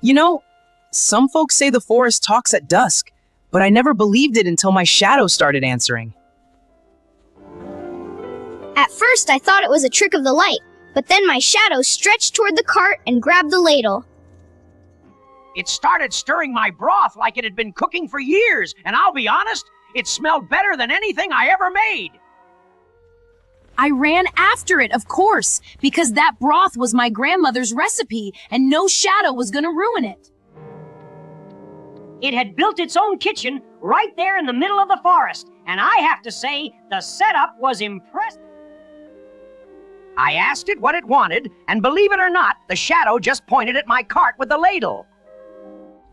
You know, some folks say the forest talks at dusk, but I never believed it until my shadow started answering. At first, I thought it was a trick of the light, but then my shadow stretched toward the cart and grabbed the ladle. It started stirring my broth like it had been cooking for years, and I'll be honest, it smelled better than anything I ever made. I ran after it, of course, because that broth was my grandmother's recipe, and no shadow was gonna ruin it. It had built its own kitchen right there in the middle of the forest, and I have to say, the setup was impressive. I asked it what it wanted, and believe it or not, the shadow just pointed at my cart with the ladle.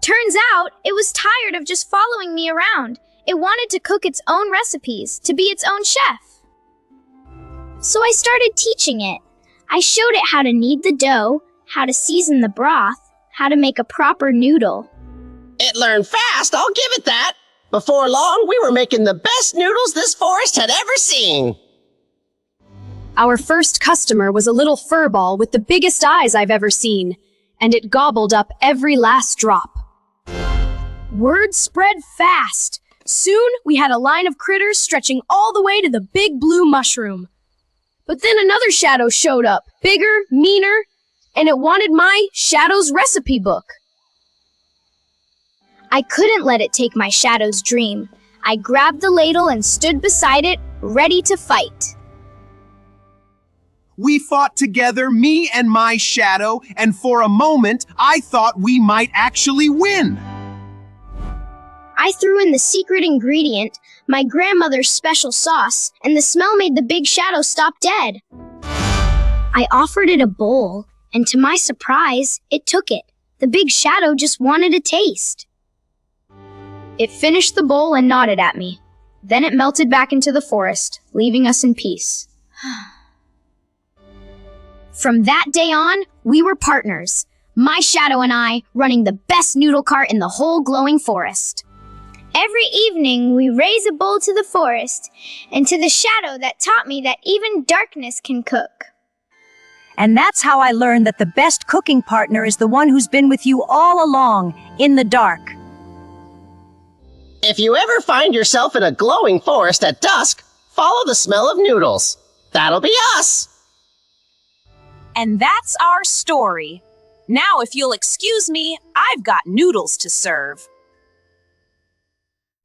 Turns out, it was tired of just following me around. It wanted to cook its own recipes, to be its own chef. So I started teaching it. I showed it how to knead the dough, how to season the broth, how to make a proper noodle. It learned fast, I'll give it that. Before long, we were making the best noodles this forest had ever seen. Our first customer was a little furball with the biggest eyes I've ever seen, and it gobbled up every last drop. Word spread fast. Soon, we had a line of critters stretching all the way to the big blue mushroom. But then another shadow showed up, bigger, meaner, and it wanted my shadow's recipe book. I couldn't let it take my shadow's dream. I grabbed the ladle and stood beside it, ready to fight. We fought together, me and my shadow, and for a moment, I thought we might actually win. I threw in the secret ingredient, my grandmother's special sauce, and the smell made the big shadow stop dead. I offered it a bowl, and to my surprise, it took it. The big shadow just wanted a taste. It finished the bowl and nodded at me. Then it melted back into the forest, leaving us in peace. From that day on, we were partners. My shadow and I running the best noodle cart in the whole glowing forest. Every evening, we raise a bowl to the forest and to the shadow that taught me that even darkness can cook. And that's how I learned that the best cooking partner is the one who's been with you all along, in the dark. If you ever find yourself in a glowing forest at dusk, follow the smell of noodles. That'll be us. And that's our story. Now, if you'll excuse me, I've got noodles to serve.